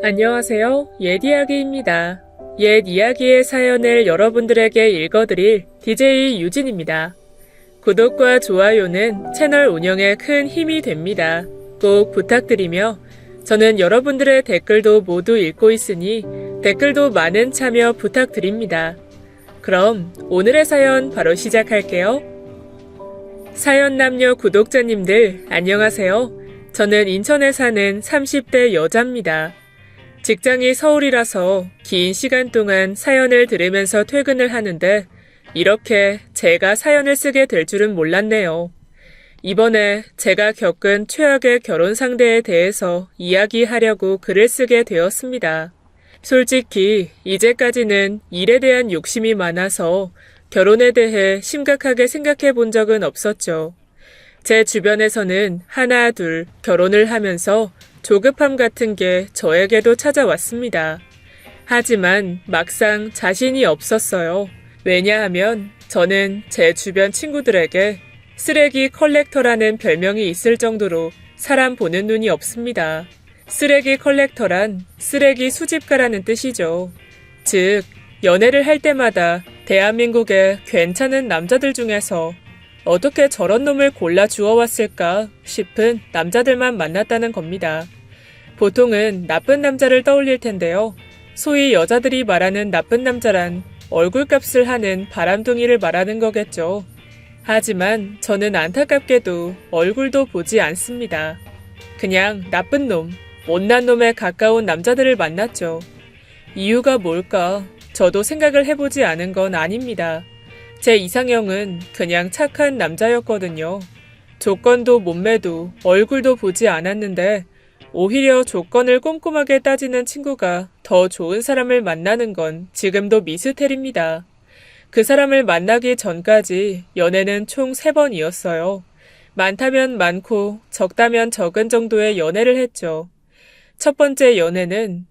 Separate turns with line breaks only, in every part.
안녕하세요. 옛이야기입니다. 옛 이야기의 사연을 여러분들에게 읽어드릴 DJ 유진입니다. 구독과 좋아요는 채널 운영에 큰 힘이 됩니다. 꼭 부탁드리며 저는 여러분들의 댓글도 모두 읽고 있으니 댓글도 많은 참여 부탁드립니다. 그럼 오늘의 사연 바로 시작할게요. 사연 남녀 구독자님들 안녕하세요. 저는 인천에 사는 30대 여자입니다. 직장이 서울이라서 긴 시간 동안 사연을 들으면서 퇴근을 하는데 이렇게 제가 사연을 쓰게 될 줄은 몰랐네요. 이번에 제가 겪은 최악의 결혼 상대에 대해서 이야기하려고 글을 쓰게 되었습니다. 솔직히 이제까지는 일에 대한 욕심이 많아서 결혼에 대해 심각하게 생각해 본 적은 없었죠. 제 주변에서는 하나 둘 결혼을 하면서 조급함 같은 게 저에게도 찾아왔습니다. 하지만 막상 자신이 없었어요. 왜냐하면 저는 제 주변 친구들에게 쓰레기 컬렉터라는 별명이 있을 정도로 사람 보는 눈이 없습니다. 쓰레기 컬렉터란 쓰레기 수집가라는 뜻이죠. 즉, 연애를 할 때마다 대한민국의 괜찮은 남자들 중에서 어떻게 저런 놈을 골라 주워왔을까 싶은 남자들만 만났다는 겁니다. 보통은 나쁜 남자를 떠올릴 텐데요. 소위 여자들이 말하는 나쁜 남자란 얼굴값을 하는 바람둥이를 말하는 거겠죠. 하지만 저는 안타깝게도 얼굴도 보지 않습니다. 그냥 나쁜 놈, 못난 놈에 가까운 남자들을 만났죠. 이유가 뭘까? 저도 생각을 해보지 않은 건 아닙니다. 제 이상형은 그냥 착한 남자였거든요. 조건도 몸매도 얼굴도 보지 않았는데 오히려 조건을 꼼꼼하게 따지는 친구가 더 좋은 사람을 만나는 건 지금도 미스테리입니다. 그 사람을 만나기 전까지 연애는 총 3번이었어요. 많다면 많고 적다면 적은 정도의 연애를 했죠. 첫 번째 연애는,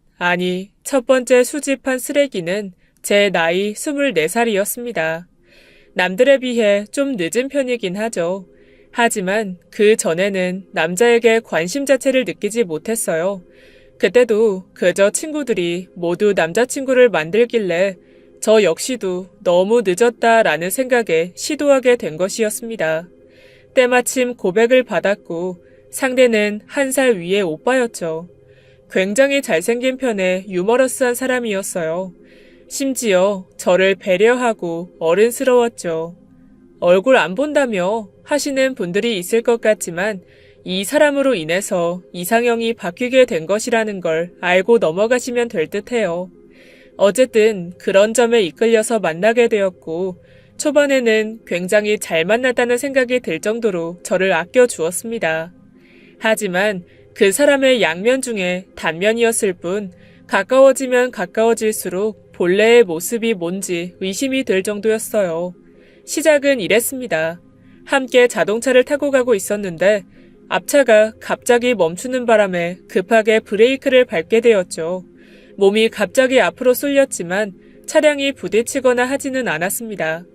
첫 번째 수집한 쓰레기는 제 나이 24살이었습니다. 남들에 비해 좀 늦은 편이긴 하죠. 하지만 그 전에는 남자에게 관심 자체를 느끼지 못했어요. 그때도 그저 친구들이 모두 남자친구를 만들길래 저 역시도 너무 늦었다라는 생각에 시도하게 된 것이었습니다. 때마침 고백을 받았고 상대는 1살 위의 오빠였죠. 굉장히 잘생긴 편에 유머러스한 사람이었어요. 심지어 저를 배려하고 어른스러웠죠. 얼굴 안 본다며 하시는 분들이 있을 것 같지만 이 사람으로 인해서 이상형이 바뀌게 된 것이라는 걸 알고 넘어가시면 될 듯해요. 어쨌든 그런 점에 이끌려서 만나게 되었고 초반에는 굉장히 잘 만났다는 생각이 들 정도로 저를 아껴주었습니다. 하지만 그 사람의 양면 중에 단면이었을 뿐 가까워지면 가까워질수록 본래의 모습이 뭔지 의심이 들 정도였어요. 시작은 이랬습니다. 함께 자동차를 타고 가고 있었는데 앞차가 갑자기 멈추는 바람에 급하게 브레이크를 밟게 되었죠. 몸이 갑자기 앞으로 쏠렸지만 차량이 부딪히거나 하지는 않았습니다.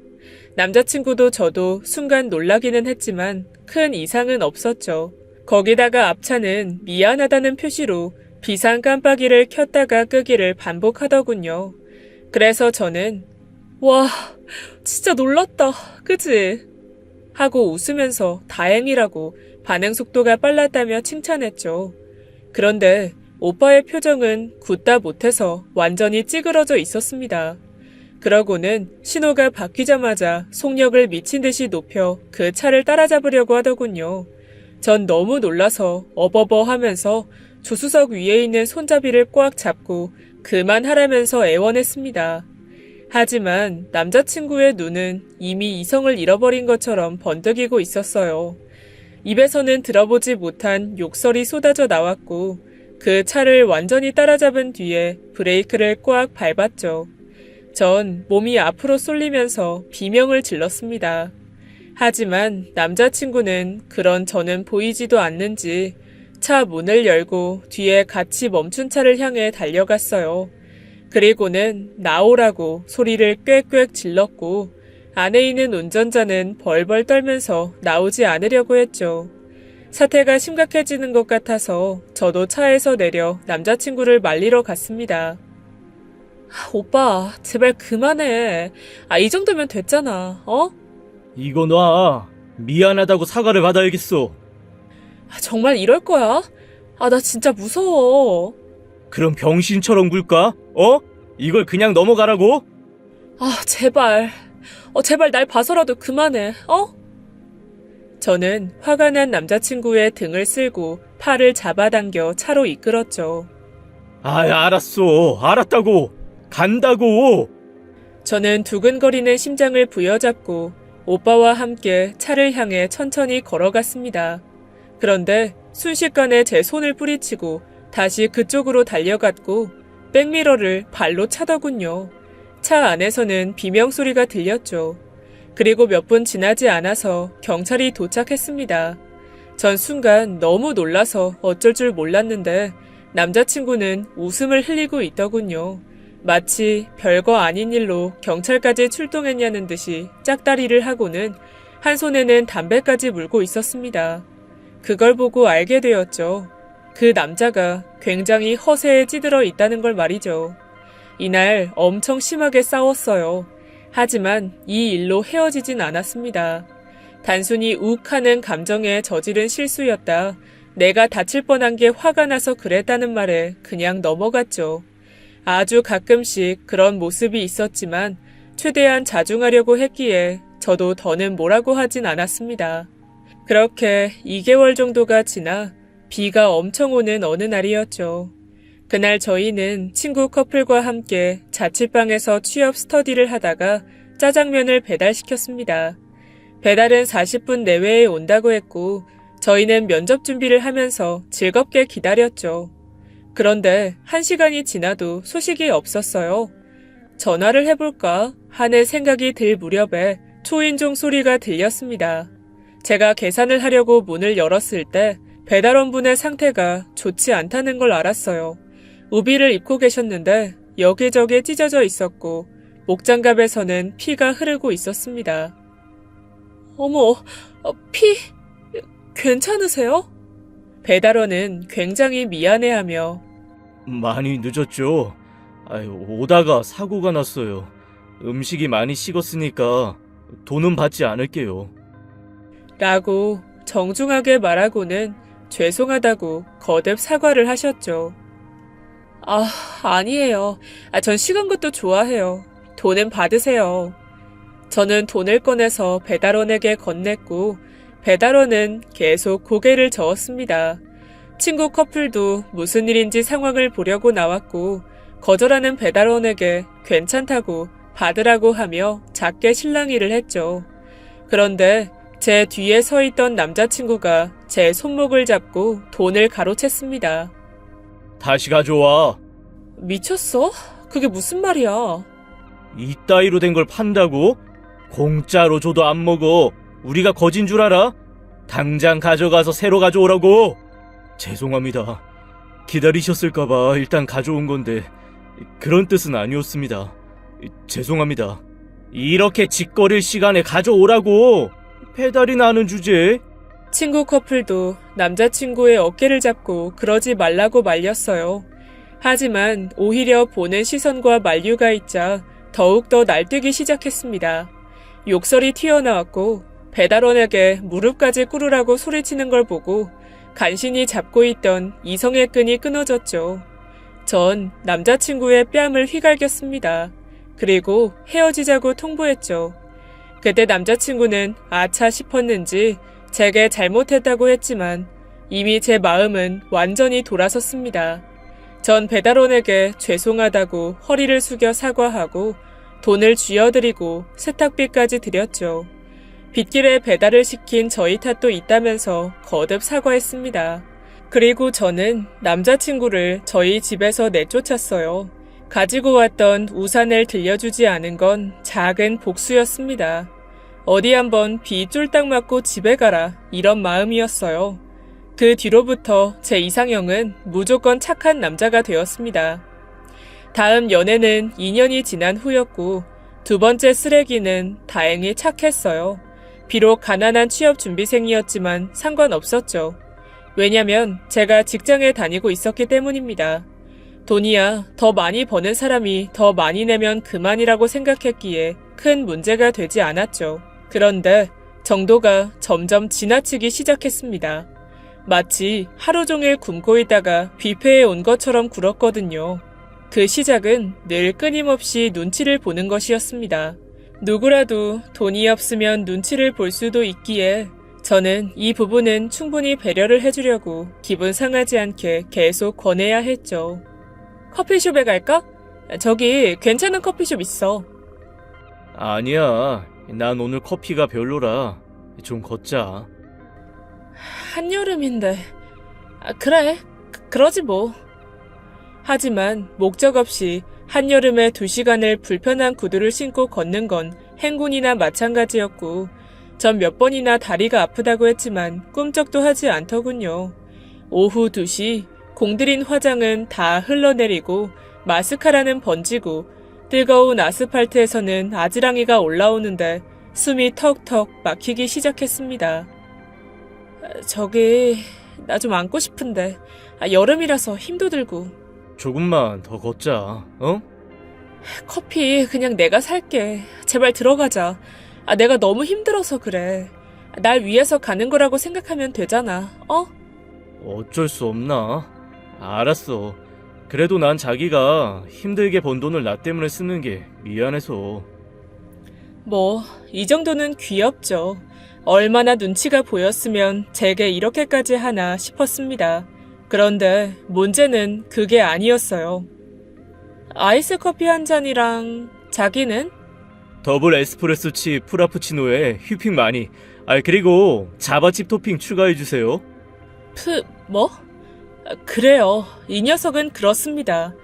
남자친구도 저도 순간 놀라기는 했지만 큰 이상은 없었죠. 거기다가 앞차는 미안하다는 표시로 비상 깜빡이를 켰다가 끄기를 반복하더군요. 그래서 저는 와, 진짜 놀랐다, 그치? 하고 웃으면서 다행이라고 반응 속도가 빨랐다며 칭찬했죠. 그런데 오빠의 표정은 굳다 못해서 완전히 찌그러져 있었습니다. 그러고는 신호가 바뀌자마자 속력을 미친 듯이 높여 그 차를 따라잡으려고 하더군요. 전 너무 놀라서 어버버 하면서 조수석 위에 있는 손잡이를 꽉 잡고 그만하라면서 애원했습니다. 하지만 남자친구의 눈은 이미 이성을 잃어버린 것처럼 번득이고 있었어요. 입에서는 들어보지 못한 욕설이 쏟아져 나왔고 그 차를 완전히 따라잡은 뒤에 브레이크를 꽉 밟았죠. 전 몸이 앞으로 쏠리면서 비명을 질렀습니다. 하지만 남자친구는 그런 저는 보이지도 않는지 차 문을 열고 뒤에 같이 멈춘 차를 향해 달려갔어요. 그리고는 나오라고 소리를 꽥꽥 질렀고 안에 있는 운전자는 벌벌 떨면서 나오지 않으려고 했죠. 사태가 심각해지는 것 같아서 저도 차에서 내려 남자친구를 말리러 갔습니다. 오빠, 제발 그만해. 이 정도면 됐잖아, 어?
이거 놔. 미안하다고 사과를 받아야겠어.
정말 이럴 거야? 나 진짜 무서워.
그럼 병신처럼 굴까? 어? 이걸 그냥 넘어가라고?
제발. 제발 날 봐서라도 그만해, 어? 저는 화가 난 남자친구의 등을 쓸고 팔을 잡아당겨 차로 이끌었죠.
알았어. 알았다고. 간다고.
저는 두근거리는 심장을 부여잡고 오빠와 함께 차를 향해 천천히 걸어갔습니다. 그런데 순식간에 제 손을 뿌리치고 다시 그쪽으로 달려갔고 백미러를 발로 차더군요. 차 안에서는 비명소리가 들렸죠. 그리고 몇 분 지나지 않아서 경찰이 도착했습니다. 전 순간 너무 놀라서 어쩔 줄 몰랐는데 남자친구는 웃음을 흘리고 있더군요. 마치 별거 아닌 일로 경찰까지 출동했냐는 듯이 짝다리를 하고는 한 손에는 담배까지 물고 있었습니다. 그걸 보고 알게 되었죠. 그 남자가 굉장히 허세에 찌들어 있다는 걸 말이죠. 이날 엄청 심하게 싸웠어요. 하지만 이 일로 헤어지진 않았습니다. 단순히 욱하는 감정에 저지른 실수였다. 내가 다칠 뻔한 게 화가 나서 그랬다는 말에 그냥 넘어갔죠. 아주 가끔씩 그런 모습이 있었지만 최대한 자중하려고 했기에 저도 더는 뭐라고 하진 않았습니다. 그렇게 2개월 정도가 지나 비가 엄청 오는 어느 날이었죠. 그날 저희는 친구 커플과 함께 자취방에서 취업 스터디를 하다가 짜장면을 배달시켰습니다. 배달은 40분 내외에 온다고 했고 저희는 면접 준비를 하면서 즐겁게 기다렸죠. 그런데 1시간이 지나도 소식이 없었어요. 전화를 해볼까 하는 생각이 들 무렵에 초인종 소리가 들렸습니다. 제가 계산을 하려고 문을 열었을 때 배달원분의 상태가 좋지 않다는 걸 알았어요. 우비를 입고 계셨는데 여기저기 찢어져 있었고 목장갑에서는 피가 흐르고 있었습니다. 어머, 피? 괜찮으세요? 배달원은 굉장히 미안해하며
많이 늦었죠? 오다가 사고가 났어요. 음식이 많이 식었으니까 돈은 받지 않을게요.
라고 정중하게 말하고는 죄송하다고 거듭 사과를 하셨죠. 아니에요. 전 식은 것도 좋아해요. 돈은 받으세요. 저는 돈을 꺼내서 배달원에게 건넸고 배달원은 계속 고개를 저었습니다. 친구 커플도 무슨 일인지 상황을 보려고 나왔고 거절하는 배달원에게 괜찮다고 받으라고 하며 작게 실랑이를 했죠. 그런데 제 뒤에 서 있던 남자친구가 제 손목을 잡고 돈을 가로챘습니다.
다시 가져와.
미쳤어? 그게 무슨 말이야?
이따위로 된 걸 판다고? 공짜로 줘도 안 먹어. 우리가 거진 줄 알아? 당장 가져가서 새로 가져오라고. 죄송합니다. 기다리셨을까봐 일단 가져온 건데 그런 뜻은 아니었습니다. 죄송합니다. 이렇게 짓거릴 시간에 가져오라고. 배달이 나는 주제에.
친구 커플도 남자친구의 어깨를 잡고 그러지 말라고 말렸어요. 하지만 오히려 보는 시선과 만류가 있자 더욱더 날뛰기 시작했습니다. 욕설이 튀어나왔고 배달원에게 무릎까지 꿇으라고 소리치는 걸 보고 간신히 잡고 있던 이성의 끈이 끊어졌죠. 전 남자친구의 뺨을 휘갈겼습니다. 그리고 헤어지자고 통보했죠. 그때 남자친구는 아차 싶었는지 제게 잘못했다고 했지만 이미 제 마음은 완전히 돌아섰습니다. 전 배달원에게 죄송하다고 허리를 숙여 사과하고 돈을 쥐어드리고 세탁비까지 드렸죠. 빗길에 배달을 시킨 저희 탓도 있다면서 거듭 사과했습니다. 그리고 저는 남자친구를 저희 집에서 내쫓았어요. 가지고 왔던 우산을 들려주지 않은 건 작은 복수였습니다. 어디 한번 비 쫄딱 맞고 집에 가라 이런 마음이었어요. 그 뒤로부터 제 이상형은 무조건 착한 남자가 되었습니다. 다음 연애는 2년이 지난 후였고 두 번째 쓰레기는 다행히 착했어요. 비록 가난한 취업준비생이었지만 상관없었죠. 왜냐면 제가 직장에 다니고 있었기 때문입니다. 돈이야 더 많이 버는 사람이 더 많이 내면 그만이라고 생각했기에 큰 문제가 되지 않았죠. 그런데 정도가 점점 지나치기 시작했습니다. 마치 하루 종일 굶고 있다가 뷔페에 온 것처럼 굴었거든요. 그 시작은 늘 끊임없이 눈치를 보는 것이었습니다. 누구라도 돈이 없으면 눈치를 볼 수도 있기에 저는 이 부분은 충분히 배려를 해주려고 기분 상하지 않게 계속 권해야 했죠. 커피숍에 갈까? 저기 괜찮은 커피숍 있어.
아니야. 난 오늘 커피가 별로라. 좀 걷자.
한여름인데. 그래. 그러지 뭐. 하지만 목적 없이 한여름에 2시간을 불편한 구두를 신고 걷는 건 행군이나 마찬가지였고 전 몇 번이나 다리가 아프다고 했지만 꿈쩍도 하지 않더군요. 오후 2시 공들인 화장은 다 흘러내리고 마스카라는 번지고 뜨거운 아스팔트에서는 아지랑이가 올라오는데 숨이 턱턱 막히기 시작했습니다. 저기 나 좀 앉고 싶은데 여름이라서 힘도 들고.
조금만 더 걷자. 어?
커피 그냥 내가 살게. 제발 들어가자. 내가 너무 힘들어서 그래. 날 위해서 가는 거라고 생각하면 되잖아.
어쩔 수 없나? 알았어. 그래도 난 자기가 힘들게 번 돈을 나 때문에 쓰는 게 미안해서.
뭐, 이 정도는 귀엽죠. 얼마나 눈치가 보였으면 제게 이렇게까지 하나 싶었습니다. 그런데 문제는 그게 아니었어요. 아이스 커피 한 잔이랑 자기는?
더블 에스프레소 칩 프라푸치노에 휘핑 많이. 그리고 자바칩 토핑 추가해주세요.
뭐? 그래요. 이 녀석은 그렇습니다.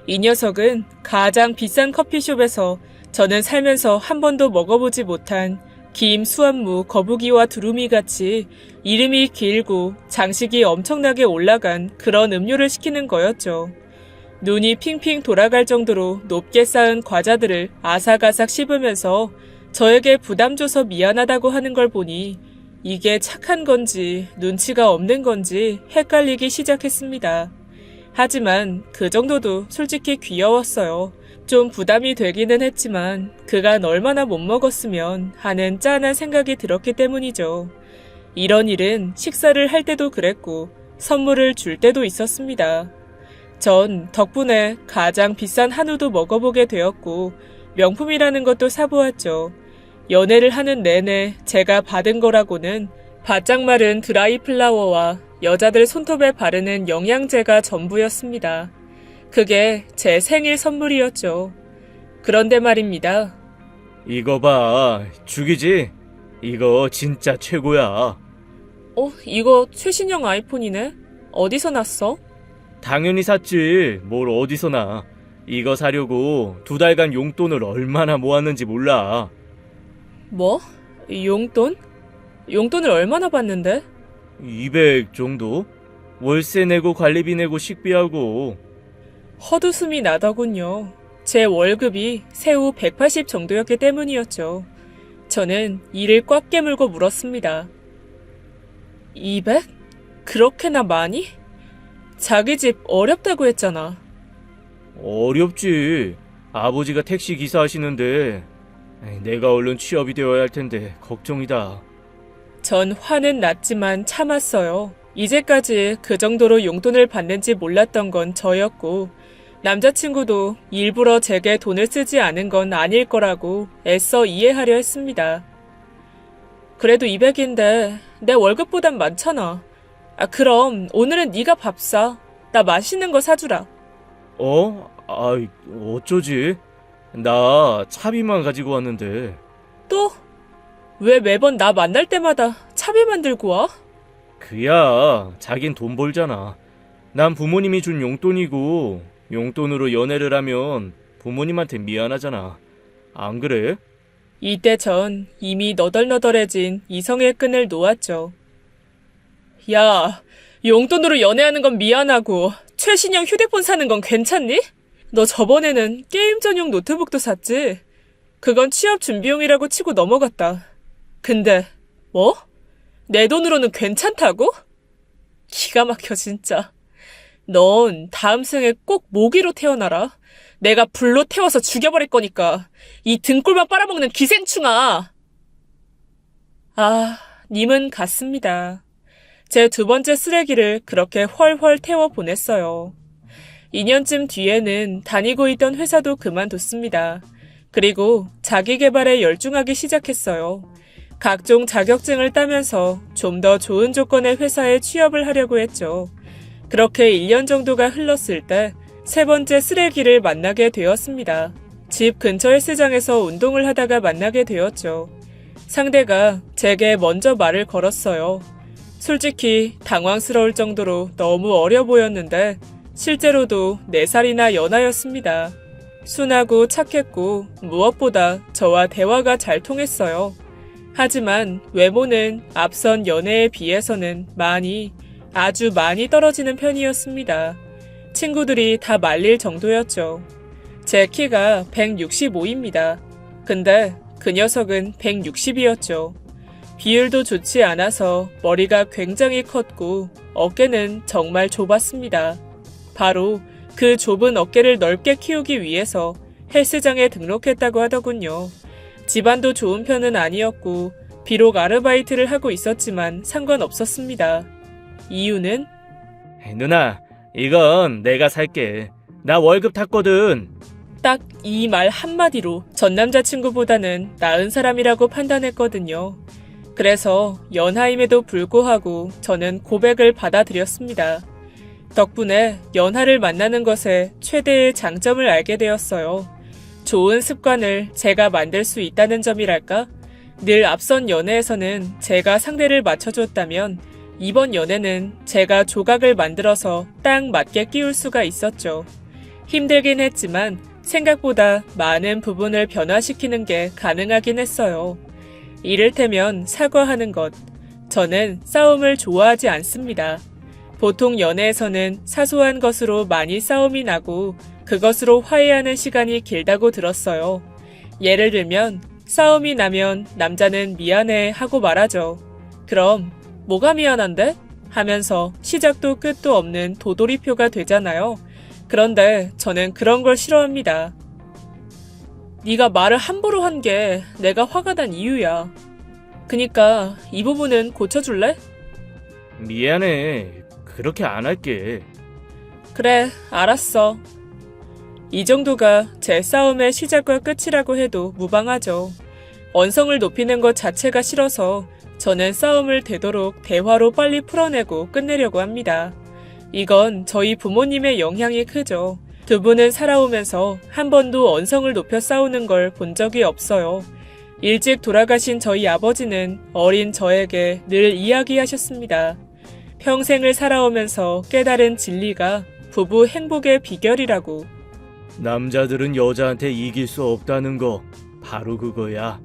이 녀석은 가장 비싼 커피숍에서 저는 살면서 한 번도 먹어보지 못한 김, 수완무, 거북이와 두루미 같이 이름이 길고 장식이 엄청나게 올라간 그런 음료를 시키는 거였죠. 눈이 핑핑 돌아갈 정도로 높게 쌓은 과자들을 아삭아삭 씹으면서 저에게 부담 줘서 미안하다고 하는 걸 보니 이게 착한 건지 눈치가 없는 건지 헷갈리기 시작했습니다. 하지만 그 정도도 솔직히 귀여웠어요. 좀 부담이 되기는 했지만 그간 얼마나 못 먹었으면 하는 짠한 생각이 들었기 때문이죠. 이런 일은 식사를 할 때도 그랬고 선물을 줄 때도 있었습니다. 전 덕분에 가장 비싼 한우도 먹어보게 되었고 명품이라는 것도 사보았죠. 연애를 하는 내내 제가 받은 거라고는 바짝 마른 드라이 플라워와 여자들 손톱에 바르는 영양제가 전부였습니다. 그게 제 생일 선물이었죠. 그런데 말입니다.
이거 봐. 죽이지? 이거 진짜 최고야.
이거 최신형 아이폰이네? 어디서 났어?
당연히 샀지. 뭘 어디서 나. 이거 사려고 2달간 용돈을 얼마나 모았는지 몰라.
뭐? 용돈? 용돈을 얼마나 받는데?
200 정도? 월세 내고 관리비 내고 식비하고.
헛웃음이 나더군요. 제 월급이 새우 180 정도였기 때문이었죠. 저는 이를 꽉 깨물고 물었습니다. 200? 그렇게나 많이? 자기 집 어렵다고 했잖아.
어렵지. 아버지가 택시 기사 하시는데 내가 얼른 취업이 되어야 할 텐데 걱정이다.
전 화는 났지만 참았어요. 이제까지 그 정도로 용돈을 받는지 몰랐던 건 저였고 남자친구도 일부러 제게 돈을 쓰지 않은 건 아닐 거라고 애써 이해하려 했습니다. 그래도 200인데 내 월급보단 많잖아. 그럼 오늘은 네가 밥 사. 나 맛있는 거 사주라.
어쩌지? 나 차비만 가지고 왔는데.
또? 왜 매번 나 만날 때마다 차비만 들고 와?
그야, 자긴 돈 벌잖아. 난 부모님이 준 용돈이고 용돈으로 연애를 하면 부모님한테 미안하잖아. 안 그래?
이때 전 이미 너덜너덜해진 이성의 끈을 놓았죠. 야, 용돈으로 연애하는 건 미안하고 최신형 휴대폰 사는 건 괜찮니? 너 저번에는 게임 전용 노트북도 샀지? 그건 취업 준비용이라고 치고 넘어갔다. 근데 뭐? 내 돈으로는 괜찮다고? 기가 막혀 진짜. 넌 다음 생에 꼭 모기로 태어나라. 내가 불로 태워서 죽여버릴 거니까. 이 등골만 빨아먹는 기생충아. 아, 님은 갔습니다. 제 두 번째 쓰레기를 그렇게 훨훨 태워 보냈어요. 2년쯤 뒤에는 다니고 있던 회사도 그만뒀습니다. 그리고 자기 개발에 열중하기 시작했어요. 각종 자격증을 따면서 좀 더 좋은 조건의 회사에 취업을 하려고 했죠. 그렇게 1년 정도가 흘렀을 때 세 번째 쓰레기를 만나게 되었습니다. 집 근처 헬스장에서 운동을 하다가 만나게 되었죠. 상대가 제게 먼저 말을 걸었어요. 솔직히 당황스러울 정도로 너무 어려 보였는데 실제로도 4살이나 연하였습니다. 순하고 착했고 무엇보다 저와 대화가 잘 통했어요. 하지만 외모는 앞선 연애에 비해서는 아주 많이 떨어지는 편이었습니다. 친구들이 다 말릴 정도였죠. 제 키가 165입니다. 근데 그 녀석은 160이었죠. 비율도 좋지 않아서 머리가 굉장히 컸고 어깨는 정말 좁았습니다. 바로 그 좁은 어깨를 넓게 키우기 위해서 헬스장에 등록했다고 하더군요. 집안도 좋은 편은 아니었고 비록 아르바이트를 하고 있었지만 상관없었습니다. 이유는?
누나, 이건 내가 살게. 나 월급 탔거든.
딱 이 말 한마디로 전 남자친구보다는 나은 사람이라고 판단했거든요. 그래서 연하임에도 불구하고 저는 고백을 받아들였습니다. 덕분에 연하를 만나는 것에 최대의 장점을 알게 되었어요. 좋은 습관을 제가 만들 수 있다는 점이랄까? 늘 앞선 연애에서는 제가 상대를 맞춰줬다면 이번 연애는 제가 조각을 만들어서 딱 맞게 끼울 수가 있었죠. 힘들긴 했지만 생각보다 많은 부분을 변화시키는 게 가능하긴 했어요. 이를테면 사과하는 것. 저는 싸움을 좋아하지 않습니다. 보통 연애에서는 사소한 것으로 많이 싸움이 나고 그것으로 화해하는 시간이 길다고 들었어요. 예를 들면 싸움이 나면 남자는 미안해 하고 말하죠. 그럼 뭐가 미안한데? 하면서 시작도 끝도 없는 도돌이표가 되잖아요. 그런데 저는 그런 걸 싫어합니다. 네가 말을 함부로 한 게 내가 화가 난 이유야. 그니까 이 부분은 고쳐줄래?
미안해. 그렇게 안 할게.
그래, 알았어. 이 정도가 제 싸움의 시작과 끝이라고 해도 무방하죠. 언성을 높이는 것 자체가 싫어서 저는 싸움을 되도록 대화로 빨리 풀어내고 끝내려고 합니다. 이건 저희 부모님의 영향이 크죠. 두 분은 살아오면서 한 번도 언성을 높여 싸우는 걸 본 적이 없어요. 일찍 돌아가신 저희 아버지는 어린 저에게 늘 이야기하셨습니다. 평생을 살아오면서 깨달은 진리가 부부 행복의 비결이라고.
남자들은 여자한테 이길 수 없다는 거 바로 그거야.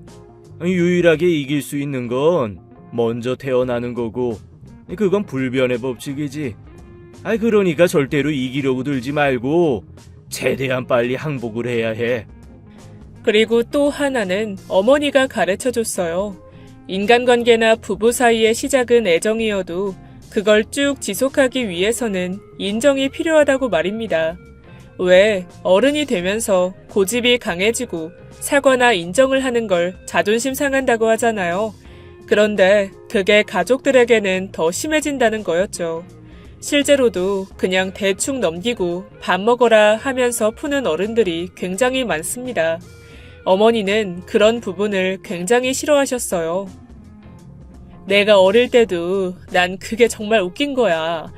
유일하게 이길 수 있는 건 먼저 태어나는 거고 그건 불변의 법칙이지. 그러니까 절대로 이기려고 들지 말고 최대한 빨리 항복을 해야 해.
그리고 또 하나는 어머니가 가르쳐줬어요. 인간관계나 부부 사이의 시작은 애정이어도 그걸 쭉 지속하기 위해서는 인정이 필요하다고 말입니다. 왜 어른이 되면서 고집이 강해지고 사과나 인정을 하는 걸 자존심 상한다고 하잖아요. 그런데 그게 가족들에게는 더 심해진다는 거였죠. 실제로도 그냥 대충 넘기고 밥 먹어라 하면서 푸는 어른들이 굉장히 많습니다. 어머니는 그런 부분을 굉장히 싫어하셨어요. 내가 어릴 때도 난 그게 정말 웃긴 거야.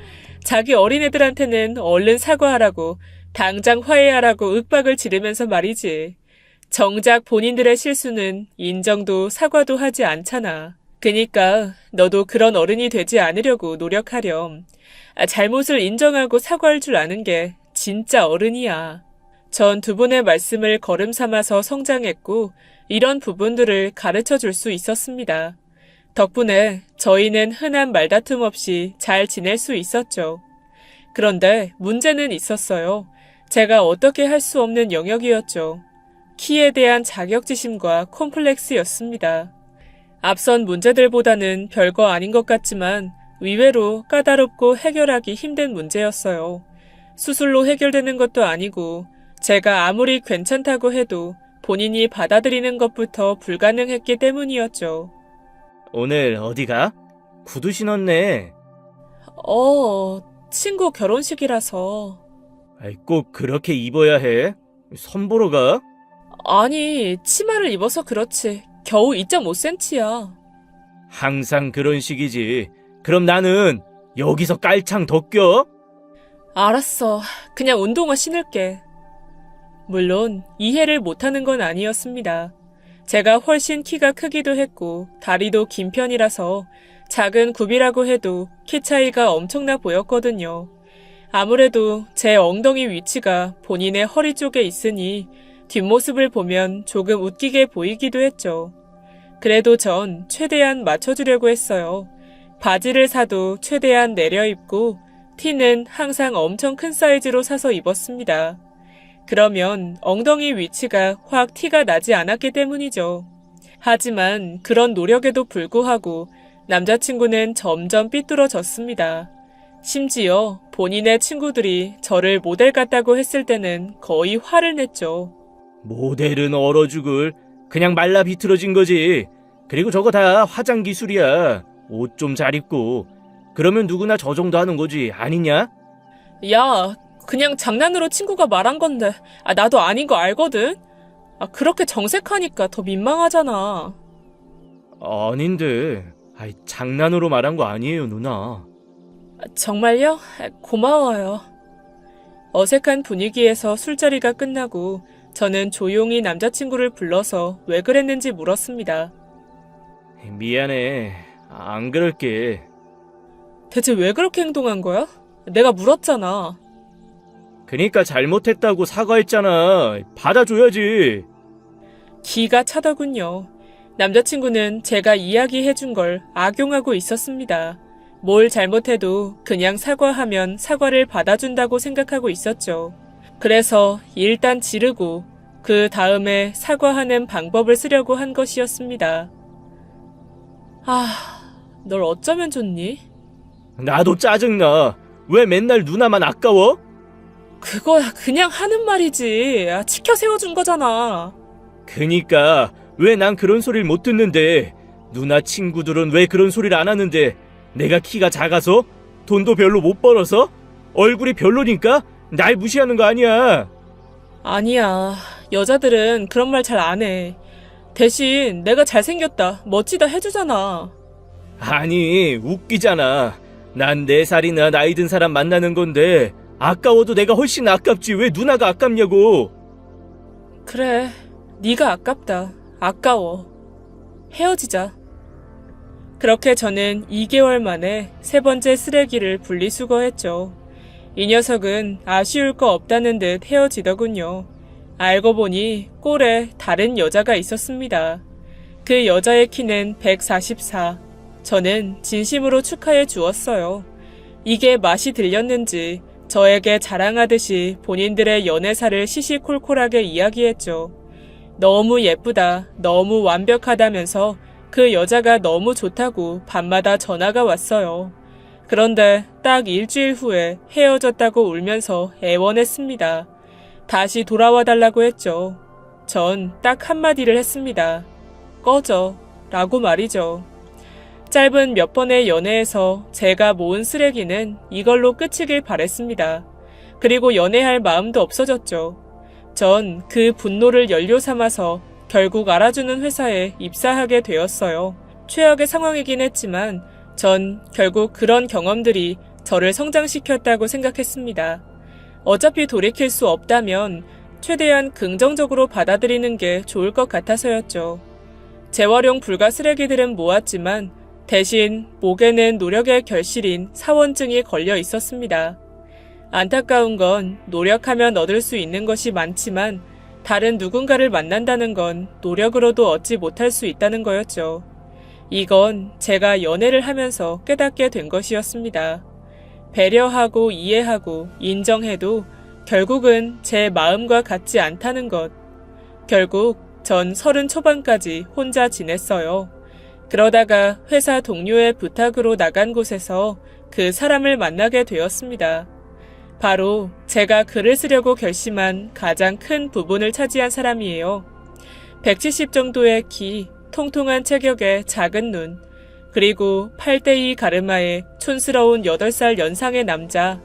자기 어린애들한테는 얼른 사과하라고, 당장 화해하라고 윽박을 지르면서 말이지. 정작 본인들의 실수는 인정도 사과도 하지 않잖아. 그니까 너도 그런 어른이 되지 않으려고 노력하렴. 잘못을 인정하고 사과할 줄 아는 게 진짜 어른이야. 전 두 분의 말씀을 걸음 삼아서 성장했고 이런 부분들을 가르쳐 줄 수 있었습니다. 덕분에 저희는 흔한 말다툼 없이 잘 지낼 수 있었죠. 그런데 문제는 있었어요. 제가 어떻게 할 수 없는 영역이었죠. 키에 대한 자격지심과 콤플렉스였습니다. 앞선 문제들보다는 별거 아닌 것 같지만 의외로 까다롭고 해결하기 힘든 문제였어요. 수술로 해결되는 것도 아니고 제가 아무리 괜찮다고 해도 본인이 받아들이는 것부터 불가능했기 때문이었죠.
오늘 어디가? 구두 신었네.
친구 결혼식이라서.
아이, 꼭 그렇게 입어야 해? 선보러 가?
아니, 치마를 입어서 그렇지. 겨우 2.5cm야.
항상 그런 식이지. 그럼 나는 여기서 깔창 더 껴?
알았어. 그냥 운동화 신을게. 물론 이해를 못하는 건 아니었습니다. 제가 훨씬 키가 크기도 했고 다리도 긴 편이라서 작은 굽이라고 해도 키 차이가 엄청나 보였거든요. 아무래도 제 엉덩이 위치가 본인의 허리 쪽에 있으니 뒷모습을 보면 조금 웃기게 보이기도 했죠. 그래도 전 최대한 맞춰주려고 했어요. 바지를 사도 최대한 내려 입고 티는 항상 엄청 큰 사이즈로 사서 입었습니다. 그러면 엉덩이 위치가 확 티가 나지 않았기 때문이죠. 하지만 그런 노력에도 불구하고 남자친구는 점점 삐뚤어졌습니다. 심지어 본인의 친구들이 저를 모델 같다고 했을 때는 거의 화를 냈죠.
모델은 얼어 죽을. 그냥 말라 비틀어진 거지. 그리고 저거 다 화장 기술이야. 옷 좀 잘 입고. 그러면 누구나 저 정도 하는 거지, 아니냐?
야, 그냥 장난으로 친구가 말한 건데 나도 아닌 거 알거든? 그렇게 정색하니까 더 민망하잖아.
아닌데. 장난으로 말한 거 아니에요, 누나.
정말요? 고마워요. 어색한 분위기에서 술자리가 끝나고 저는 조용히 남자친구를 불러서 왜 그랬는지 물었습니다.
미안해. 안 그럴게.
대체 왜 그렇게 행동한 거야? 내가 물었잖아.
그니까 잘못했다고 사과했잖아. 받아줘야지.
기가 차더군요. 남자친구는 제가 이야기해준 걸 악용하고 있었습니다. 뭘 잘못해도 그냥 사과하면 사과를 받아준다고 생각하고 있었죠. 그래서 일단 지르고 그 다음에 사과하는 방법을 쓰려고 한 것이었습니다. 널 어쩌면 좋니?
나도 짜증나. 왜 맨날 누나만 아까워?
그거야 그냥 하는 말이지. 치켜 세워준 거잖아.
그니까 왜 난 그런 소리를 못 듣는데 누나 친구들은 왜 그런 소리를 안 하는데 내가 키가 작아서? 돈도 별로 못 벌어서? 얼굴이 별로니까? 날 무시하는 거 아니야.
아니야. 여자들은 그런 말 잘 안 해. 대신 내가 잘생겼다, 멋지다 해주잖아.
아니, 웃기잖아. 난 4살이나 나이 든 사람 만나는 건데 아까워도 내가 훨씬 아깝지. 왜 누나가 아깝냐고.
그래, 네가 아깝다. 아까워. 헤어지자. 그렇게 저는 2개월 만에 3번째 쓰레기를 분리수거했죠. 이 녀석은 아쉬울 거 없다는 듯 헤어지더군요. 알고 보니 꼴에 다른 여자가 있었습니다. 그 여자의 키는 144. 저는 진심으로 축하해 주었어요. 이게 맛이 들렸는지 저에게 자랑하듯이 본인들의 연애사를 시시콜콜하게 이야기했죠. 너무 예쁘다, 너무 완벽하다면서 그 여자가 너무 좋다고 밤마다 전화가 왔어요. 그런데 딱 일주일 후에 헤어졌다고 울면서 애원했습니다. 다시 돌아와 달라고 했죠. 전 딱 한마디를 했습니다. 꺼져 라고 말이죠. 짧은 몇 번의 연애에서 제가 모은 쓰레기는 이걸로 끝이길 바랬습니다. 그리고 연애할 마음도 없어졌죠. 전 그 분노를 연료 삼아서 결국 알아주는 회사에 입사하게 되었어요. 최악의 상황이긴 했지만 전 결국 그런 경험들이 저를 성장시켰다고 생각했습니다. 어차피 돌이킬 수 없다면 최대한 긍정적으로 받아들이는 게 좋을 것 같아서였죠. 재활용 불가 쓰레기들은 모았지만 대신 목에는 노력의 결실인 사원증이 걸려 있었습니다. 안타까운 건 노력하면 얻을 수 있는 것이 많지만 다른 누군가를 만난다는 건 노력으로도 얻지 못할 수 있다는 거였죠. 이건 제가 연애를 하면서 깨닫게 된 것이었습니다. 배려하고 이해하고 인정해도 결국은 제 마음과 같지 않다는 것. 결국 전 30 초반까지 혼자 지냈어요. 그러다가 회사 동료의 부탁으로 나간 곳에서 그 사람을 만나게 되었습니다. 바로 제가 글을 쓰려고 결심한 가장 큰 부분을 차지한 사람이에요. 170 정도의 키, 통통한 체격의 작은 눈, 그리고 8대2 가르마의 촌스러운 8살 연상의 남자.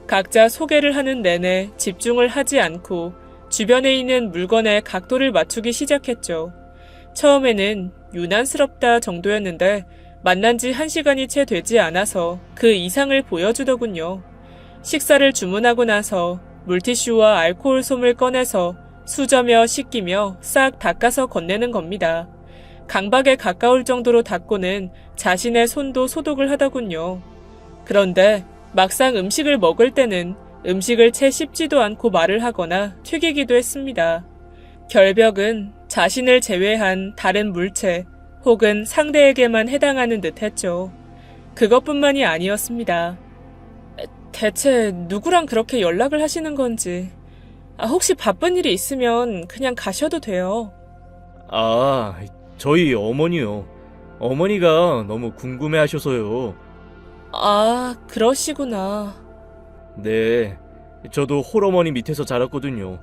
각자 소개를 하는 내내 집중을 하지 않고 주변에 있는 물건에 각도를 맞추기 시작했죠. 처음에는 유난스럽다 정도였는데 만난 지 1시간이 채 되지 않아서 그 이상을 보여주더군요. 식사를 주문하고 나서 물티슈와 알코올 솜을 꺼내서 수저며 씻기며 싹 닦아서 건네는 겁니다. 강박에 가까울 정도로 닦고는 자신의 손도 소독을 하더군요. 그런데 막상 음식을 먹을 때는 음식을 채 씹지도 않고 말을 하거나 튀기기도 했습니다. 결벽은 자신을 제외한 다른 물체 혹은 상대에게만 해당하는 듯 했죠. 그것뿐만이 아니었습니다. 대체 누구랑 그렇게 연락을 하시는 건지, 혹시 바쁜 일이 있으면 그냥 가셔도 돼요.
아, 저희 어머니요. 어머니가 너무 궁금해 하셔서요.
아, 그러시구나.
네, 저도 홀어머니 밑에서 자랐거든요.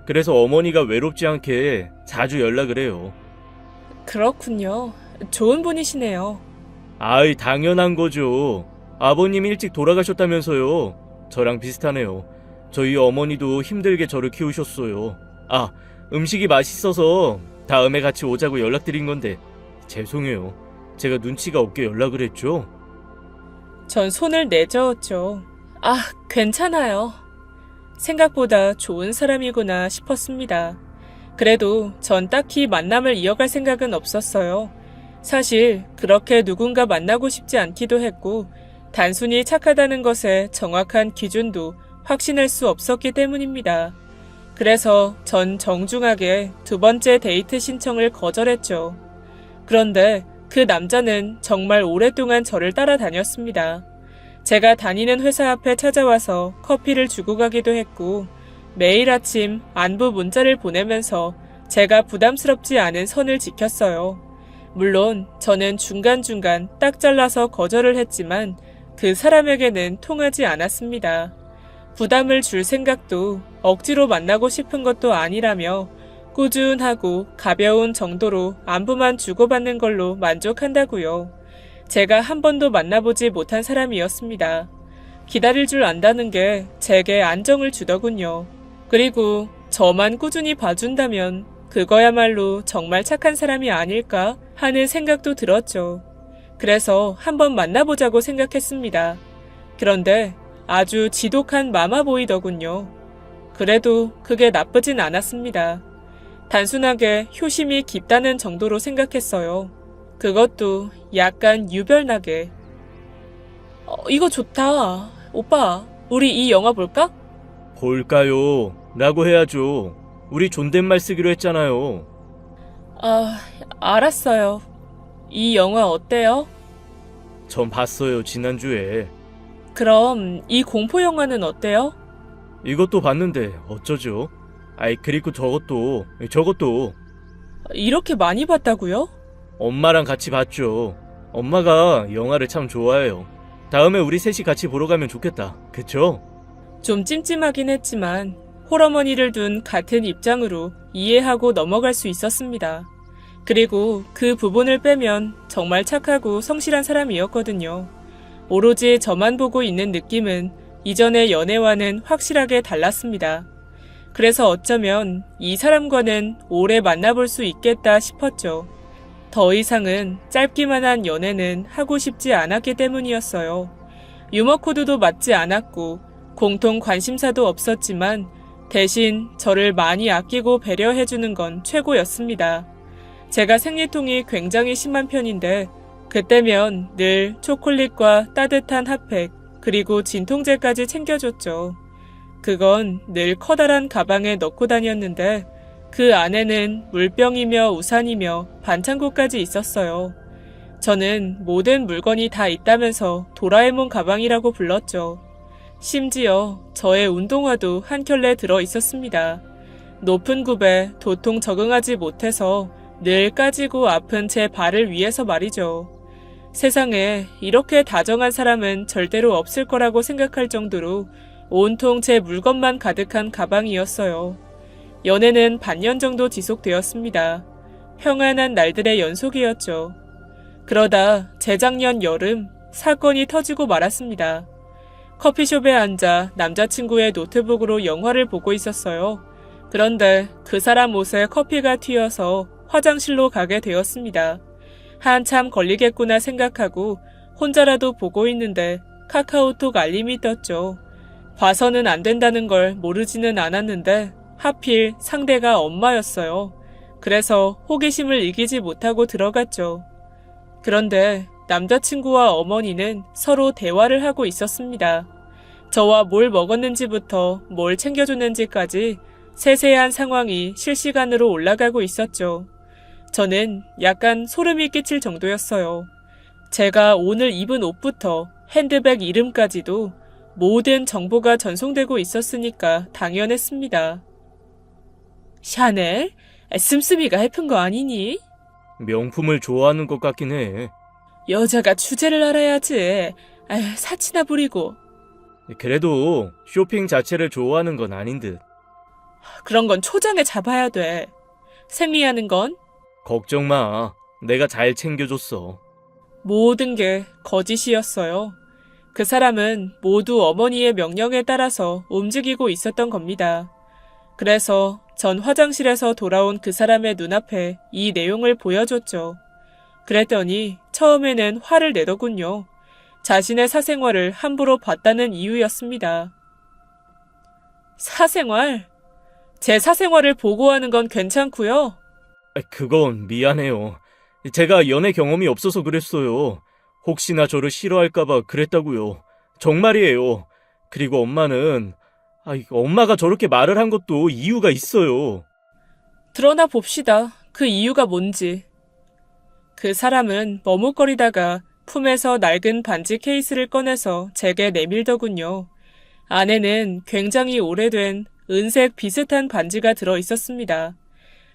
그래서 어머니가 외롭지 않게 자주 연락을 해요.
그렇군요. 좋은 분이시네요.
아이, 당연한 거죠. 아버님 일찍 돌아가셨다면서요. 저랑 비슷하네요. 저희 어머니도 힘들게 저를 키우셨어요. 아, 음식이 맛있어서 다음에 같이 오자고 연락드린 건데 죄송해요. 제가 눈치가 없게 연락을 했죠.
전 손을 내저었죠. 아, 괜찮아요. 생각보다 좋은 사람이구나 싶었습니다. 그래도 전 딱히 만남을 이어갈 생각은 없었어요. 사실 그렇게 누군가 만나고 싶지 않기도 했고 단순히 착하다는 것에 정확한 기준도 확신할 수 없었기 때문입니다. 그래서 전 정중하게 2번째 데이트 신청을 거절했죠. 그런데 그 남자는 정말 오랫동안 저를 따라다녔습니다. 제가 다니는 회사 앞에 찾아와서 커피를 주고 가기도 했고 매일 아침 안부 문자를 보내면서 제가 부담스럽지 않은 선을 지켰어요. 물론 저는 중간중간 딱 잘라서 거절을 했지만 그 사람에게는 통하지 않았습니다. 부담을 줄 생각도 억지로 만나고 싶은 것도 아니라며 꾸준하고 가벼운 정도로 안부만 주고받는 걸로 만족한다고요. 제가 한 번도 만나보지 못한 사람이었습니다. 기다릴 줄 안다는 게 제게 안정을 주더군요. 그리고 저만 꾸준히 봐준다면 그거야말로 정말 착한 사람이 아닐까 하는 생각도 들었죠. 그래서 한번 만나보자고 생각했습니다. 그런데 아주 지독한 마마보이더군요. 그래도 그게 나쁘진 않았습니다. 단순하게 효심이 깊다는 정도로 생각했어요. 그것도 약간 유별나게. 이거 좋다. 오빠, 우리 이 영화 볼까?
볼까요? 라고 해야죠. 우리 존댓말 쓰기로 했잖아요.
알았어요. 이 영화 어때요?
전 봤어요, 지난주에.
그럼 이 공포 영화는 어때요?
이것도 봤는데 어쩌죠? 아이, 그리고 저것도.
이렇게 많이 봤다고요?
엄마랑 같이 봤죠. 엄마가 영화를 참 좋아해요. 다음에 우리 셋이 같이 보러 가면 좋겠다. 그쵸?
좀 찜찜하긴 했지만 홀어머니를 둔 같은 입장으로 이해하고 넘어갈 수 있었습니다. 그리고 그 부분을 빼면 정말 착하고 성실한 사람이었거든요. 오로지 저만 보고 있는 느낌은 이전의 연애와는 확실하게 달랐습니다. 그래서 어쩌면 이 사람과는 오래 만나볼 수 있겠다 싶었죠. 더 이상은 짧기만 한 연애는 하고 싶지 않았기 때문이었어요. 유머 코드도 맞지 않았고 공통 관심사도 없었지만 대신 저를 많이 아끼고 배려해주는 건 최고였습니다. 제가 생리통이 굉장히 심한 편인데 그때면 늘 초콜릿과 따뜻한 핫팩 그리고 진통제까지 챙겨줬죠. 그건 늘 커다란 가방에 넣고 다녔는데 그 안에는 물병이며 우산이며 반창고까지 있었어요. 저는 모든 물건이 다 있다면서 도라에몽 가방이라고 불렀죠. 심지어 저의 운동화도 한 켤레 들어 있었습니다. 높은 굽에 도통 적응하지 못해서 늘 까지고 아픈 제 발을 위해서 말이죠. 세상에 이렇게 다정한 사람은 절대로 없을 거라고 생각할 정도로 온통 제 물건만 가득한 가방이었어요. 연애는 반년 정도 지속되었습니다. 평안한 날들의 연속이었죠. 그러다 재작년 여름 사건이 터지고 말았습니다. 커피숍에 앉아 남자친구의 노트북으로 영화를 보고 있었어요. 그런데 그 사람 옷에 커피가 튀어서 화장실로 가게 되었습니다. 한참 걸리겠구나 생각하고 혼자라도 보고 있는데 카카오톡 알림이 떴죠. 봐서는 안 된다는 걸 모르지는 않았는데 하필 상대가 엄마였어요. 그래서 호기심을 이기지 못하고 들어갔죠. 그런데 남자친구와 어머니는 서로 대화를 하고 있었습니다. 저와 뭘 먹었는지부터 뭘 챙겨줬는지까지 세세한 상황이 실시간으로 올라가고 있었죠. 저는 약간 소름이 끼칠 정도였어요. 제가 오늘 입은 옷부터 핸드백 이름까지도 모든 정보가 전송되고 있었으니까 당연했습니다. 샤넬? 씀씀이가 해픈 거 아니니?
명품을 좋아하는 것 같긴 해.
여자가 주제를 알아야지. 사치나 부리고.
그래도 쇼핑 자체를 좋아하는 건 아닌 듯.
그런 건 초장에 잡아야 돼. 생리하는 건?
걱정 마. 내가 잘 챙겨줬어.
모든 게 거짓이었어요. 그 사람은 모두 어머니의 명령에 따라서 움직이고 있었던 겁니다. 그래서 전 화장실에서 돌아온 그 사람의 눈앞에 이 내용을 보여줬죠. 그랬더니 처음에는 화를 내더군요. 자신의 사생활을 함부로 봤다는 이유였습니다. 사생활? 제 사생활을 보고하는 건 괜찮고요.
그건 미안해요. 제가 연애 경험이 없어서 그랬어요. 혹시나 저를 싫어할까봐 그랬다고요. 정말이에요. 그리고 엄마가 저렇게 말을 한 것도 이유가 있어요.
드러나 봅시다. 그 이유가 뭔지. 그 사람은 머뭇거리다가 품에서 낡은 반지 케이스를 꺼내서 제게 내밀더군요. 안에는 굉장히 오래된 은색 비슷한 반지가 들어 있었습니다.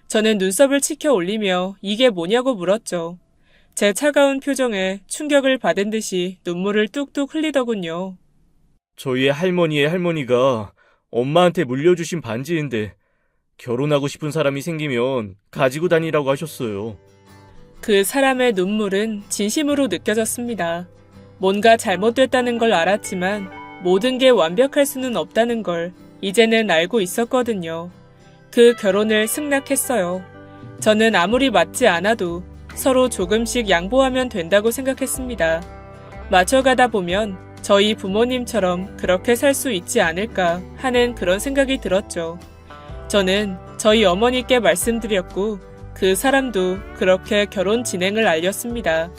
저는 눈썹을 치켜 올리며 이게 뭐냐고 물었죠. 제 차가운 표정에 충격을 받은 듯이 눈물을 뚝뚝 흘리더군요.
저희의 할머니의 할머니가 엄마한테 물려주신 반지인데 결혼하고 싶은 사람이 생기면 가지고 다니라고 하셨어요.
그 사람의 눈물은 진심으로 느껴졌습니다. 뭔가 잘못됐다는 걸 알았지만 모든 게 완벽할 수는 없다는 걸 이제는 알고 있었거든요. 그 결혼을 승낙했어요. 저는 아무리 맞지 않아도 서로 조금씩 양보하면 된다고 생각했습니다. 맞춰가다 보면 저희 부모님처럼 그렇게 살 수 있지 않을까 하는 그런 생각이 들었죠. 저는 저희 어머니께 말씀드렸고 그 사람도 그렇게 결혼 진행을 알렸습니다.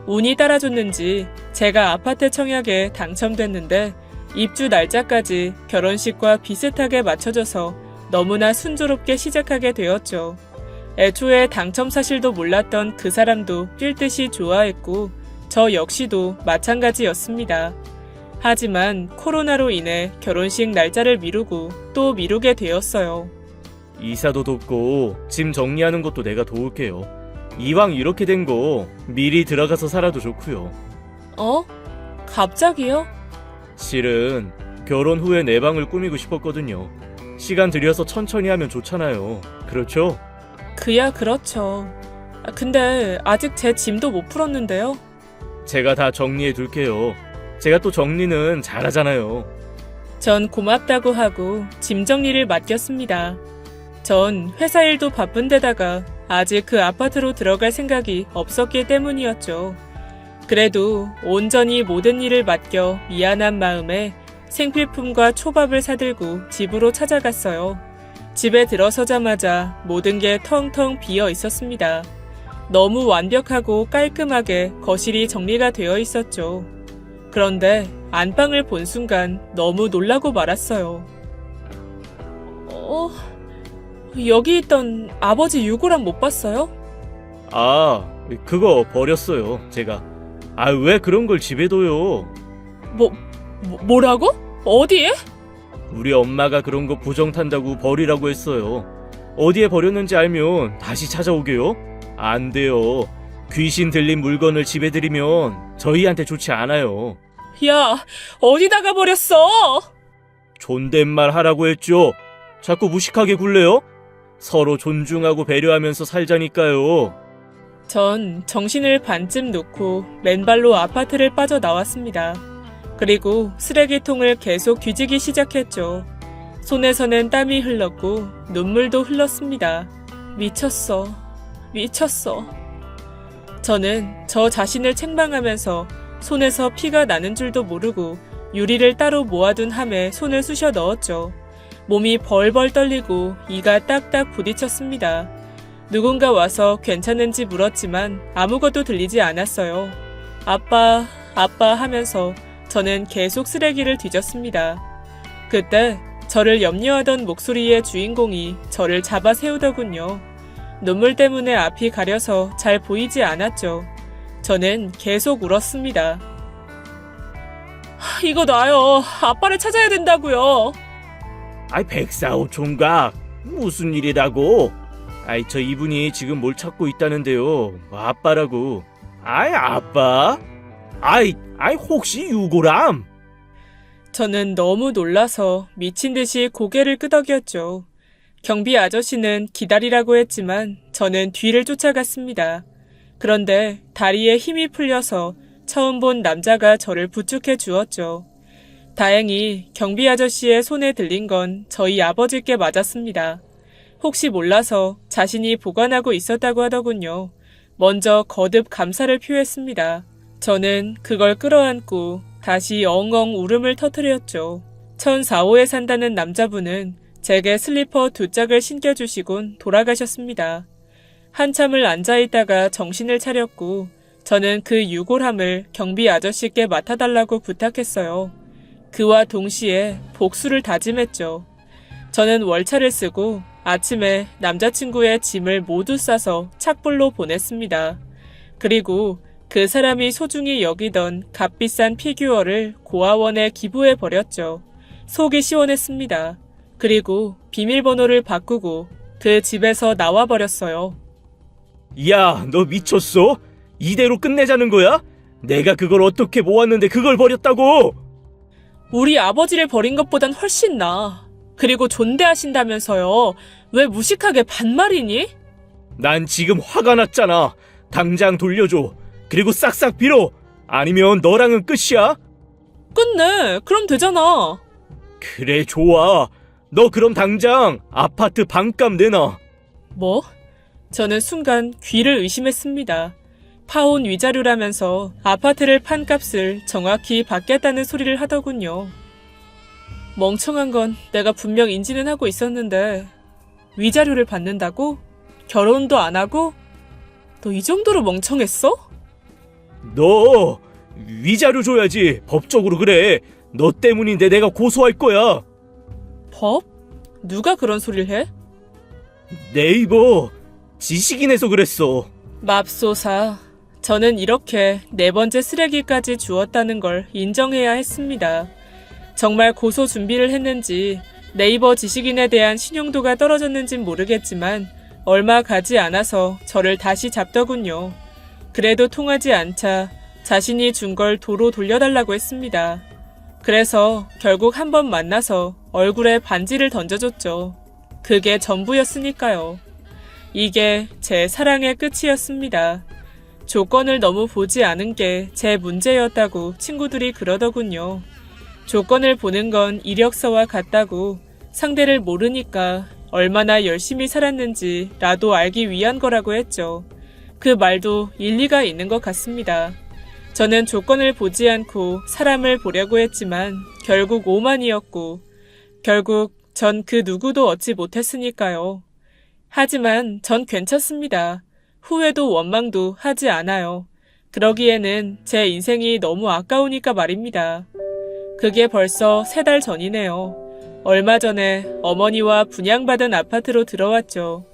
운이 따라줬는지 제가 아파트 청약에 당첨됐는데 입주 날짜까지 결혼식과 비슷하게 맞춰져서 너무나 순조롭게 시작하게 되었죠. 애초에 당첨 사실도 몰랐던 그 사람도 뛸 듯이 좋아했고 저 역시도 마찬가지였습니다. 하지만 코로나로 인해 결혼식 날짜를 미루고 또 미루게 되었어요.
이사도 돕고 짐 정리하는 것도 내가 도울게요. 이왕 이렇게 된 거 미리 들어가서 살아도 좋고요.
갑자기요?
실은 결혼 후에 내 방을 꾸미고 싶었거든요. 시간 들여서 천천히 하면 좋잖아요. 그렇죠?
그야 그렇죠. 근데 아직 제 짐도 못 풀었는데요.
제가 다 정리해 둘게요. 제가 또 정리는 잘하잖아요.
전 고맙다고 하고 짐 정리를 맡겼습니다. 전 회사 일도 바쁜데다가 아직 그 아파트로 들어갈 생각이 없었기 때문이었죠. 그래도 온전히 모든 일을 맡겨 미안한 마음에 생필품과 초밥을 사들고 집으로 찾아갔어요. 집에 들어서자마자 모든 게 텅텅 비어 있었습니다. 너무 완벽하고 깔끔하게 거실이 정리가 되어 있었죠. 그런데 안방을 본 순간 너무 놀라고 말았어요. 여기 있던 아버지 유골함 못 봤어요?
그거 버렸어요, 제가. 왜 그런 걸 집에 둬요?
뭐라고? 어디에?
우리 엄마가 그런 거 부정 탄다고 버리라고 했어요. 어디에 버렸는지 알면 다시 찾아오게요. 안 돼요. 귀신 들린 물건을 집에 들이면 저희한테 좋지 않아요.
야, 어디다가 버렸어?
존댓말 하라고 했죠. 자꾸 무식하게 굴래요? 서로 존중하고 배려하면서 살자니까요.
전 정신을 반쯤 놓고 맨발로 아파트를 빠져나왔습니다. 그리고 쓰레기통을 계속 뒤지기 시작했죠. 손에서는 땀이 흘렀고 눈물도 흘렀습니다. 미쳤어. 미쳤어. 저는 저 자신을 책망하면서 손에서 피가 나는 줄도 모르고 유리를 따로 모아둔 함에 손을 쑤셔 넣었죠. 몸이 벌벌 떨리고 이가 딱딱 부딪혔습니다. 누군가 와서 괜찮은지 물었지만 아무것도 들리지 않았어요. 아빠, 아빠 하면서 저는 계속 쓰레기를 뒤졌습니다. 그때 저를 염려하던 목소리의 주인공이 저를 잡아 세우더군요. 눈물 때문에 앞이 가려서 잘 보이지 않았죠. 저는 계속 울었습니다. 이거 놔요. 아빠를 찾아야 된다고요.
아이, 백사오 총각. 무슨 일이라고? 아이, 저 이분이 지금 뭘 찾고 있다는데요. 아빠라고. 아이, 아빠? 아이, 혹시 유고람?
저는 너무 놀라서 미친 듯이 고개를 끄덕였죠. 경비 아저씨는 기다리라고 했지만 저는 뒤를 쫓아갔습니다. 그런데 다리에 힘이 풀려서 처음 본 남자가 저를 부축해 주었죠. 다행히 경비 아저씨의 손에 들린 건 저희 아버지께 맞았습니다. 혹시 몰라서 자신이 보관하고 있었다고 하더군요. 먼저 거듭 감사를 표했습니다. 저는 그걸 끌어안고 다시 엉엉 울음을 터뜨렸죠. 1004호에 산다는 남자분은 제게 슬리퍼 2짝을 신겨주시곤 돌아가셨습니다. 한참을 앉아있다가 정신을 차렸고 저는 그 유골함을 경비 아저씨께 맡아달라고 부탁했어요. 그와 동시에 복수를 다짐했죠. 저는 월차를 쓰고 아침에 남자친구의 짐을 모두 싸서 착불로 보냈습니다. 그리고 그 사람이 소중히 여기던 값비싼 피규어를 고아원에 기부해버렸죠. 속이 시원했습니다. 그리고 비밀번호를 바꾸고 그 집에서 나와버렸어요.
야, 너 미쳤어? 이대로 끝내자는 거야? 내가 그걸 어떻게 모았는데 그걸 버렸다고?
우리 아버지를 버린 것보단 훨씬 나아. 그리고 존대하신다면서요. 왜 무식하게 반말이니?
난 지금 화가 났잖아. 당장 돌려줘. 그리고 싹싹 빌어. 아니면 너랑은 끝이야?
끝내. 그럼 되잖아.
그래, 좋아. 너 그럼 당장 아파트 반값 내놔.
뭐? 저는 순간 귀를 의심했습니다. 파혼 위자료라면서 아파트를 판 값을 정확히 받겠다는 소리를 하더군요. 멍청한 건 내가 분명 인지는 하고 있었는데 위자료를 받는다고? 결혼도 안 하고? 너 이 정도로 멍청했어?
너 위자료 줘야지. 법적으로 그래. 너 때문인데 내가 고소할 거야.
법? 누가 그런 소리를 해?
네이버 지식인에서 그랬어.
맙소사. 저는 이렇게 4번째 쓰레기까지 주었다는 걸 인정해야 했습니다. 정말 고소 준비를 했는지 네이버 지식인에 대한 신용도가 떨어졌는진 모르겠지만 얼마 가지 않아서 저를 다시 잡더군요. 그래도 통하지 않자 자신이 준 걸 도로 돌려달라고 했습니다. 그래서 결국 한 번 만나서 얼굴에 반지를 던져줬죠. 그게 전부였으니까요. 이게 제 사랑의 끝이었습니다. 조건을 너무 보지 않은 게 제 문제였다고 친구들이 그러더군요. 조건을 보는 건 이력서와 같다고 상대를 모르니까 얼마나 열심히 살았는지 나도 알기 위한 거라고 했죠. 그 말도 일리가 있는 것 같습니다. 저는 조건을 보지 않고 사람을 보려고 했지만 결국 오만이었고 결국 전 그 누구도 얻지 못했으니까요. 하지만 전 괜찮습니다. 후회도 원망도 하지 않아요. 그러기에는 제 인생이 너무 아까우니까 말입니다. 그게 벌써 3달 전이네요. 얼마 전에 어머니와 분양받은 아파트로 들어왔죠.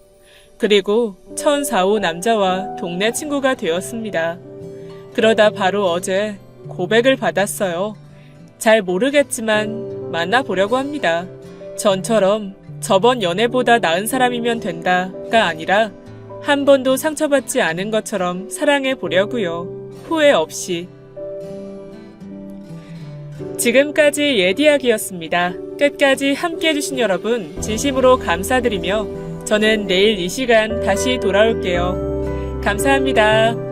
그리고 1004호 남자와 동네 친구가 되었습니다. 그러다 바로 어제 고백을 받았어요. 잘 모르겠지만 만나보려고 합니다. 전처럼 저번 연애보다 나은 사람이면 된다가 아니라 한 번도 상처받지 않은 것처럼 사랑해 보려고요. 후회 없이. 지금까지 예디야기였습니다. 끝까지 함께 해주신 여러분 진심으로 감사드리며 저는 내일 이 시간 다시 돌아올게요. 감사합니다.